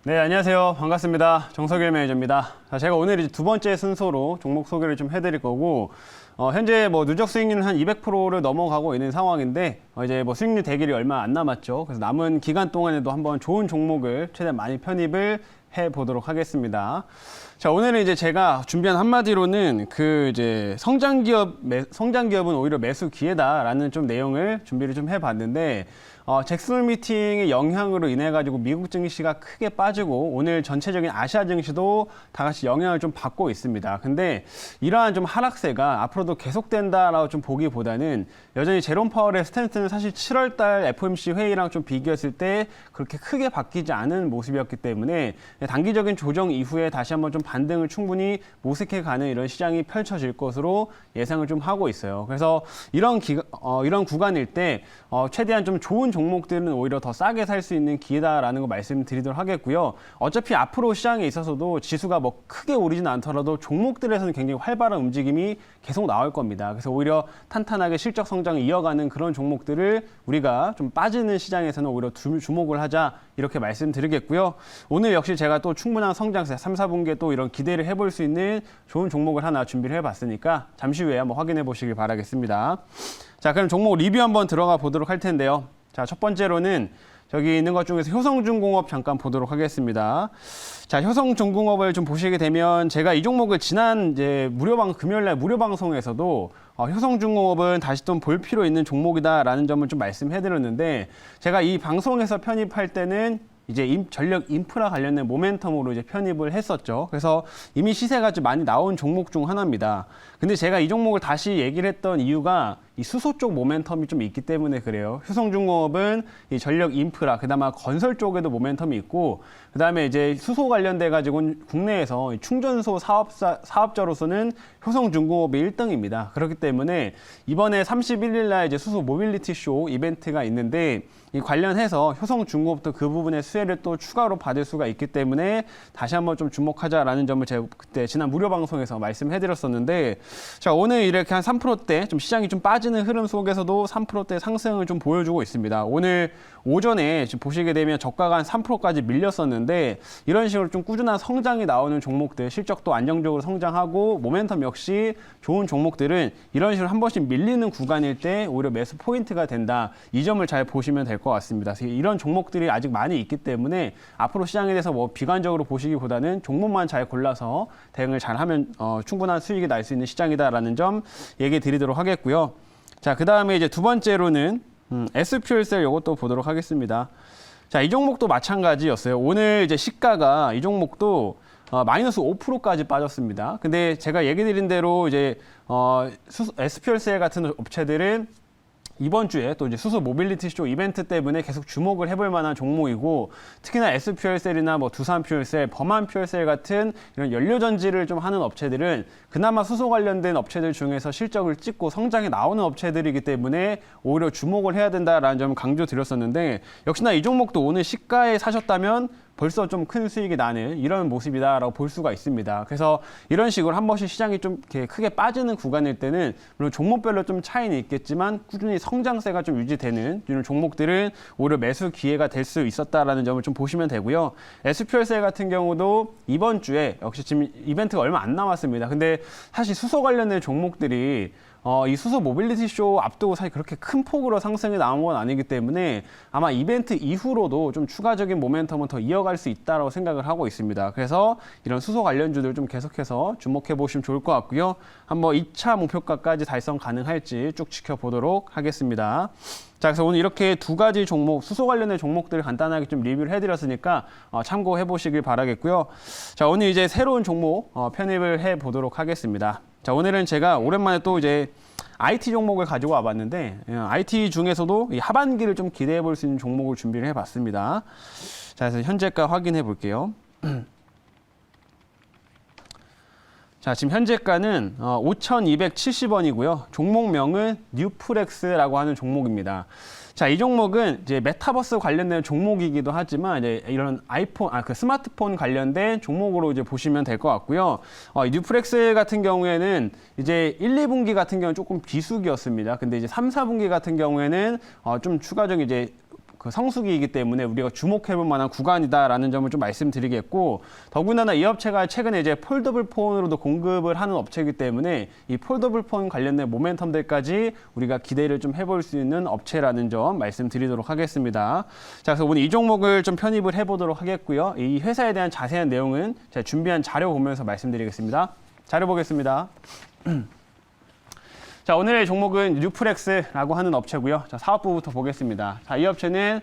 네, 안녕하세요. 반갑습니다. 정석일 매니저입니다. 자, 제가 오늘 이제 두 번째 순서로 종목 소개를 좀 해드릴 거고, 현재 뭐 누적 수익률은 한 200%를 넘어가고 있는 상황인데, 이제 뭐 수익률 대기일이 얼마 안 남았죠. 그래서 남은 기간 동안에도 한번 좋은 종목을 최대한 많이 편입을 해 보도록 하겠습니다. 자, 오늘은 이제 제가 준비한 한마디로는 이제 성장기업은 오히려 매수 기회다라는 좀 내용을 준비를 좀 해봤는데, 잭슨 홀 미팅의 영향으로 인해 가지고 미국 증시가 크게 빠지고 오늘 전체적인 아시아 증시도 다 같이 영향을 좀 받고 있습니다. 근데 이러한 좀 하락세가 앞으로도 계속된다라고 좀 보기보다는 여전히 제롬 파월의 스탠스는 사실 7월 달 FOMC 회의랑 좀 비교했을 때 그렇게 크게 바뀌지 않은 모습이었기 때문에 단기적인 조정 이후에 다시 한번 좀 반등을 충분히 모색해 가는 이런 시장이 펼쳐질 것으로 예상을 좀 하고 있어요. 그래서 이런 구간일 때 최대한 좀 좋은 종목들은 오히려 더 싸게 살 수 있는 기회다라는 거 말씀드리도록 하겠고요. 어차피 앞으로 시장에 있어서도 지수가 뭐 크게 오르진 않더라도 종목들에서는 굉장히 활발한 움직임이 계속 나올 겁니다. 그래서 오히려 탄탄하게 실적 성장을 이어가는 그런 종목들을 우리가 좀 빠지는 시장에서는 오히려 주목을 하자 이렇게 말씀드리겠고요. 오늘 역시 제가 또 충분한 성장세 3, 4분기에 또 이런 기대를 해볼 수 있는 좋은 종목을 하나 준비를 해봤으니까 잠시 후에 한번 확인해 보시길 바라겠습니다. 자, 그럼 종목 리뷰 한번 들어가 보도록 할 텐데요. 자, 첫 번째로는 저기 있는 것 중에서 효성중공업 잠깐 보도록 하겠습니다. 자, 효성중공업을 좀 보시게 되면 제가 이 종목을 지난 이제 금요일날 무료 방송에서도 효성중공업은 다시 좀 볼 필요 있는 종목이다라는 점을 좀 말씀해드렸는데 제가 이 방송에서 편입할 때는 이제 전력 인프라 관련된 모멘텀으로 이제 편입을 했었죠. 그래서 이미 시세가 좀 많이 나온 종목 중 하나입니다. 근데 제가 이 종목을 다시 얘기를 했던 이유가 이 수소 쪽 모멘텀이 좀 있기 때문에 그래요. 효성중공업은 이 전력 인프라, 그다음에 건설 쪽에도 모멘텀이 있고, 그다음에 이제 수소 관련돼 가지고 국내에서 충전소 사업자로서는 효성중공업이 1등입니다. 그렇기 때문에 이번에 31일 날 이제 수소 모빌리티 쇼 이벤트가 있는데 이 관련해서 효성중공업도 그 부분의 수혜를 또 추가로 받을 수가 있기 때문에 다시 한번 좀 주목하자라는 점을 제가 그때 지난 무료 방송에서 말씀해드렸었는데, 자, 오늘 이렇게 한 3%대 좀 시장이 좀 빠지는 흐름 속에서도 3%대 상승을 좀 보여주고 있습니다. 오늘 오전에 지금 보시게 되면 저가가 한 3%까지 밀렸었는데 이런 식으로 좀 꾸준한 성장이 나오는 종목들, 실적도 안정적으로 성장하고 모멘텀 역시 좋은 종목들은 이런 식으로 한 번씩 밀리는 구간일 때 오히려 매수 포인트가 된다. 이 점을 잘 보시면 될 것 같습니다. 이런 종목들이 아직 많이 있기 때문에 앞으로 시장에 대해서 뭐 비관적으로 보시기보다는 종목만 잘 골라서 대응을 잘하면 충분한 수익이 날 수 있는 시장이다라는 점 얘기 드리도록 하겠고요. 자, 그 다음에 이제 두 번째로는 S퓨얼셀 이것도 보도록 하겠습니다. 자, 이 종목도 마찬가지였어요. 오늘 이제 시가가 이 종목도 마이너스 5%까지 빠졌습니다. 근데 제가 얘기 드린 대로 이제 S퓨얼셀 같은 업체들은 이번 주에 또 이제 수소 모빌리티 쇼 이벤트 때문에 계속 주목을 해볼 만한 종목이고, 특히나 S퓨얼셀이나 뭐 두산퓨얼셀, 범한퓨얼셀 같은 이런 연료 전지를 좀 하는 업체들은 그나마 수소 관련된 업체들 중에서 실적을 찍고 성장이 나오는 업체들이기 때문에 오히려 주목을 해야 된다라는 점을 강조드렸었는데, 역시나 이 종목도 오늘 시가에 사셨다면 벌써 좀 큰 수익이 나는 이런 모습이다라고 볼 수가 있습니다. 그래서 이런 식으로 한 번씩 시장이 좀 이렇게 크게 빠지는 구간일 때는 물론 종목별로 좀 차이는 있겠지만 꾸준히 성장세가 좀 유지되는 이런 종목들은 오히려 매수 기회가 될 수 있었다라는 점을 좀 보시면 되고요. S퓨얼셀 같은 경우도 이번 주에 역시 지금 이벤트가 얼마 안 남았습니다. 근데 사실 수소 관련된 종목들이 이 수소 모빌리티 쇼 앞두고 사실 그렇게 큰 폭으로 상승이 나온 건 아니기 때문에 아마 이벤트 이후로도 좀 추가적인 모멘텀은 더 이어갈 수 있다고 생각을 하고 있습니다. 그래서 이런 수소 관련주들 좀 계속해서 주목해 보시면 좋을 것 같고요. 한번 2차 목표가까지 달성 가능할지 쭉 지켜보도록 하겠습니다. 자, 그래서 오늘 이렇게 두 가지 종목, 수소 관련된 종목들을 간단하게 좀 리뷰를 해드렸으니까 참고해 보시길 바라겠고요. 자, 오늘 이제 새로운 종목 편입을 해 보도록 하겠습니다. 자, 오늘은 제가 오랜만에 또 이제 IT 종목을 가지고 와봤는데 IT 중에서도 이 하반기를 좀 기대해 볼 수 있는 종목을 준비를 해봤습니다. 자, 그래서 현재가 확인해 볼게요. 자, 지금 현재가는 5,270원이고요. 종목명은 뉴프렉스라고 하는 종목입니다. 자, 이 종목은 이제 메타버스 관련된 종목이기도 하지만 이제 이런 스마트폰 관련된 종목으로 이제 보시면 될 것 같고요. 이 뉴프렉스 같은 경우에는 이제 1, 2분기 같은 경우는 조금 비수기였습니다. 근데 이제 3, 4분기 같은 경우에는 좀 추가적인 이제 그 성수기이기 때문에 우리가 주목해볼 만한 구간이다라는 점을 좀 말씀드리겠고, 더군다나 이 업체가 최근에 이제 폴더블 폰으로도 공급을 하는 업체이기 때문에 이 폴더블 폰 관련된 모멘텀들까지 우리가 기대를 좀 해볼 수 있는 업체라는 점 말씀드리도록 하겠습니다. 자, 그래서 오늘 이 종목을 좀 편입을 해보도록 하겠고요. 이 회사에 대한 자세한 내용은 제가 준비한 자료 보면서 말씀드리겠습니다. 자료 보겠습니다. 자, 오늘의 종목은 뉴프렉스라고 하는 업체고요. 자, 사업부부터 보겠습니다. 자, 이 업체는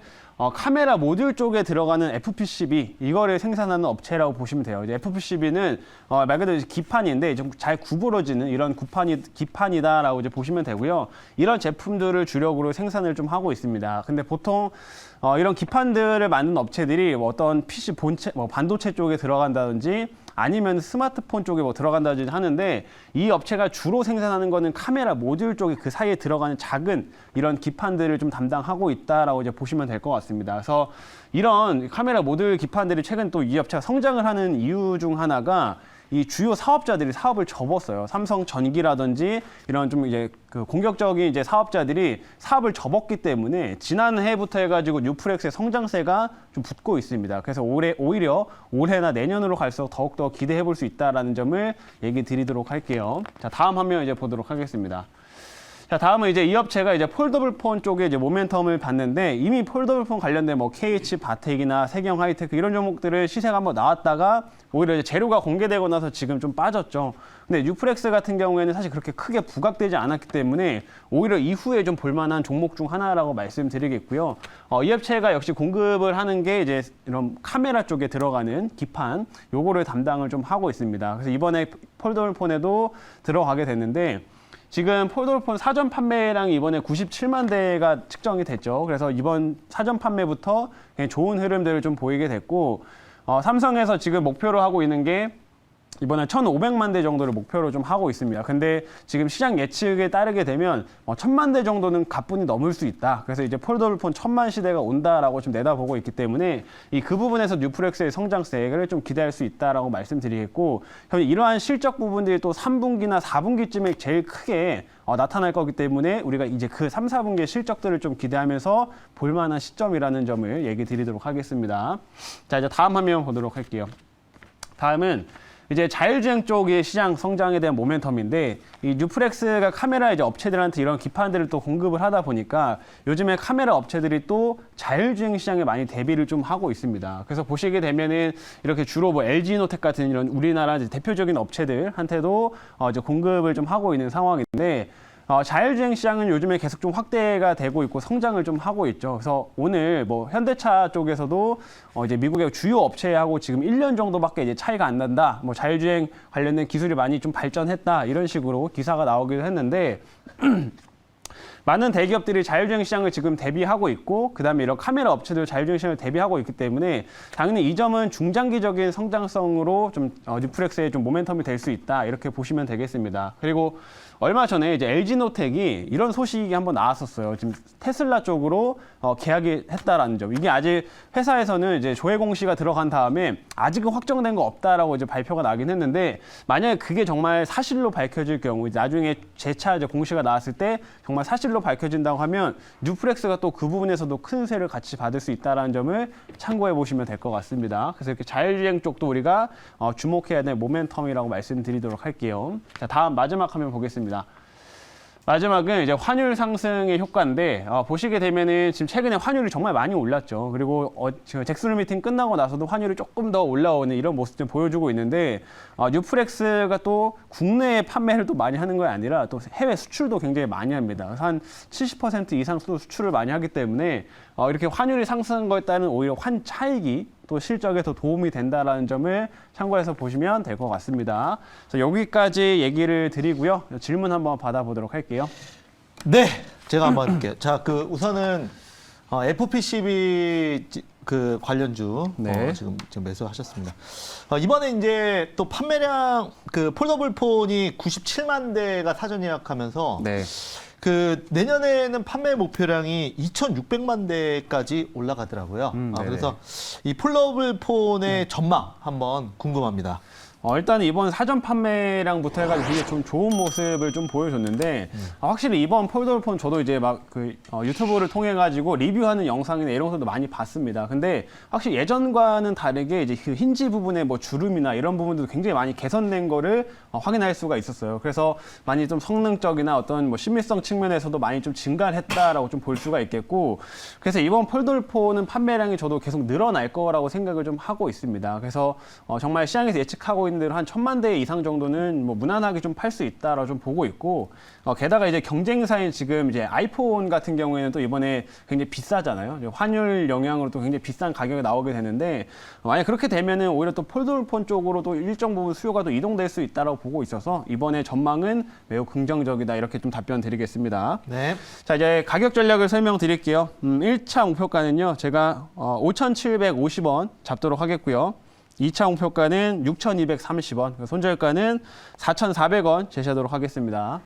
카메라 모듈 쪽에 들어가는 FPCB 이거를 생산하는 업체라고 보시면 돼요. 이제 FPCB는 말 그대로 기판인데 좀 잘 구부러지는 이런 기판이다라고 이제 보시면 되고요. 이런 제품들을 주력으로 생산을 좀 하고 있습니다. 근데 보통 이런 기판들을 만든 업체들이 뭐 어떤 PC 본체, 반도체 쪽에 들어간다든지 아니면 스마트폰 쪽에 뭐 들어간다든지 하는데, 이 업체가 주로 생산하는 거는 카메라 모듈 쪽에 그 사이에 들어가는 작은 이런 기판들을 좀 담당하고 있다라고 이제 보시면 될 것 같습니다. 그래서 이런 카메라 모듈 기판들이 최근 또 이 업체가 성장을 하는 이유 중 하나가 이 주요 사업자들이 사업을 접었어요. 삼성전기라든지 이런 좀 이제 그 공격적인 이제 사업자들이 사업을 접었기 때문에 지난해부터 해가지고 뉴프렉스의 성장세가 좀 붙고 있습니다. 그래서 오히려 올해나 내년으로 갈수록 더욱더 기대해 볼 수 있다라는 점을 얘기 드리도록 할게요. 자, 다음 화면 이제 보도록 하겠습니다. 자, 다음은 이제 이 업체가 이제 폴더블 폰 쪽에 이제 모멘텀을 봤는데, 이미 폴더블 폰 관련된 뭐 KH 바텍이나 세경 하이테크 이런 종목들을 시세가 한번 나왔다가 오히려 이제 재료가 공개되고 나서 지금 좀 빠졌죠. 근데 뉴프렉스 같은 경우에는 사실 그렇게 크게 부각되지 않았기 때문에 오히려 이후에 좀 볼만한 종목 중 하나라고 말씀드리겠고요. 이 업체가 역시 공급을 하는 게 이제 이런 카메라 쪽에 들어가는 기판, 요거를 담당을 좀 하고 있습니다. 그래서 이번에 폴더블 폰에도 들어가게 됐는데, 지금 폴더블폰 사전 판매량이 이번에 97만 대가 측정이 됐죠. 그래서 이번 사전 판매부터 굉장히 좋은 흐름들을 좀 보이게 됐고, 삼성에서 지금 목표로 하고 있는 게 이번에 1,500만 대 정도를 목표로 좀 하고 있습니다. 근데 지금 시장 예측에 따르게 되면 1,000만 대 정도는 가뿐히 넘을 수 있다. 그래서 이제 폴더블폰 1,000만 시대가 온다라고 좀 내다보고 있기 때문에 그 부분에서 뉴프렉스의 성장세를 좀 기대할 수 있다라고 말씀드리겠고, 이러한 실적 부분들이 또 3분기나 4분기쯤에 제일 크게 나타날 거기 때문에 우리가 이제 그 3, 4분기의 실적들을 좀 기대하면서 볼만한 시점이라는 점을 얘기 드리도록 하겠습니다. 자, 이제 다음 화면 보도록 할게요. 다음은 이제 자율주행 쪽의 시장 성장에 대한 모멘텀인데, 이 뉴프렉스가 카메라 이제 업체들한테 이런 기판들을 또 공급을 하다 보니까 요즘에 카메라 업체들이 또 자율주행 시장에 많이 대비를 좀 하고 있습니다. 그래서 보시게 되면은 이렇게 주로 뭐 LG노텍 같은 이런 우리나라 이제 대표적인 업체들한테도 이제 공급을 좀 하고 있는 상황인데, 자율주행 시장은 요즘에 계속 좀 확대가 되고 있고 성장을 좀 하고 있죠. 그래서 오늘 뭐 현대차 쪽에서도 이제 미국의 주요 업체하고 지금 1년 정도밖에 이제 차이가 안 난다. 뭐 자율주행 관련된 기술이 많이 좀 발전했다. 이런 식으로 기사가 나오기도 했는데, 많은 대기업들이 자율주행 시장을 지금 대비하고 있고, 그다음에 이런 카메라 업체들 자율주행 시장을 대비하고 있기 때문에 당연히 이 점은 중장기적인 성장성으로 좀 뉴프렉스의 좀 모멘텀이 될 수 있다, 이렇게 보시면 되겠습니다. 그리고 얼마 전에 이제 LG노텍이 이런 소식이 한번 나왔었어요. 지금 테슬라 쪽으로 계약이 했다라는 점. 이게 아직 회사에서는 이제 조회 공시가 들어간 다음에 아직은 확정된 거 없다라고 이제 발표가 나긴 했는데, 만약에 그게 정말 사실로 밝혀질 경우, 이제 나중에 재차 이제 공시가 나왔을 때 정말 사실로 밝혀진다고 하면 뉴프렉스가 또 그 부분에서도 큰 세를 같이 받을 수 있다라는 점을 참고해 보시면 될 것 같습니다. 그래서 이렇게 자율주행 쪽도 우리가 주목해야 될 모멘텀이라고 말씀드리도록 할게요. 자, 다음 마지막 화면 보겠습니다. 마지막은 이제 환율 상승의 효과인데, 보시게 되면은 지금 최근에 환율이 정말 많이 올랐죠. 그리고 지금 잭슨 미팅 끝나고 나서도 환율이 조금 더 올라오는 이런 모습 좀 보여주고 있는데, 뉴프렉스가 또 국내에 판매를 또 많이 하는 게 아니라 또 해외 수출도 굉장히 많이 합니다. 그래서 한 70% 이상 수출을 많이 하기 때문에 이렇게 환율이 상승한 거에 따른 오히려 환 차익이 또 실적에 더 도움이 된다라는 점을 참고해서 보시면 될 것 같습니다. 그래서 여기까지 얘기를 드리고요. 질문 한번 받아보도록 할게요. 네, 제가 한번 할게요. 자, 우선은 FPCB 그 관련주 네. 지금 매수하셨습니다. 이번에 이제 또 판매량 폴더블 폰이 97만 대가 사전 예약하면서 네. 내년에는 판매 목표량이 2,600만 대까지 올라가더라고요. 그래서 이 폴더블 폰의 전망 한번 궁금합니다. 일단 이번 사전 판매량부터 해가지고 굉장히 좀 좋은 모습을 좀 보여줬는데 확실히 이번 폴더블 폰 저도 이제 막 그 유튜브를 통해 가지고 리뷰하는 영상이나 이런 것들도 많이 봤습니다. 근데 확실히 예전과는 다르게 이제 그 힌지 부분에 뭐 주름이나 이런 부분들도 굉장히 많이 개선된 거를 확인할 수가 있었어요. 그래서 많이 좀 성능적이나 어떤 뭐 신미성 측면에서도 많이 좀 증가를 했다라고 좀 볼 수가 있겠고, 그래서 이번 폴더블 폰은 판매량이 저도 계속 늘어날 거라고 생각을 좀 하고 있습니다. 그래서 정말 시장에서 예측하고 있는 대로 한 1000만 대 이상 정도는 뭐 무난하게 좀 팔 수 있다라고 좀 보고 있고, 게다가 이제 경쟁사인 지금 이제 아이폰 같은 경우에는 또 이번에 굉장히 비싸잖아요. 이제 환율 영향으로 또 굉장히 비싼 가격이 나오게 되는데, 만약 그렇게 되면은 오히려 또 폴더블 폰 쪽으로도 일정 부분 수요가 또 이동될 수 있다라고 보고 있어서 이번에 전망은 매우 긍정적이다, 이렇게 좀 답변 드리겠습니다. 네. 자, 이제 가격 전략을 설명드릴게요. 1차 목표가는요, 제가 5,750원 잡도록 하겠고요. 2차 목표가는 6,230원, 손절가는 4,400원 제시하도록 하겠습니다.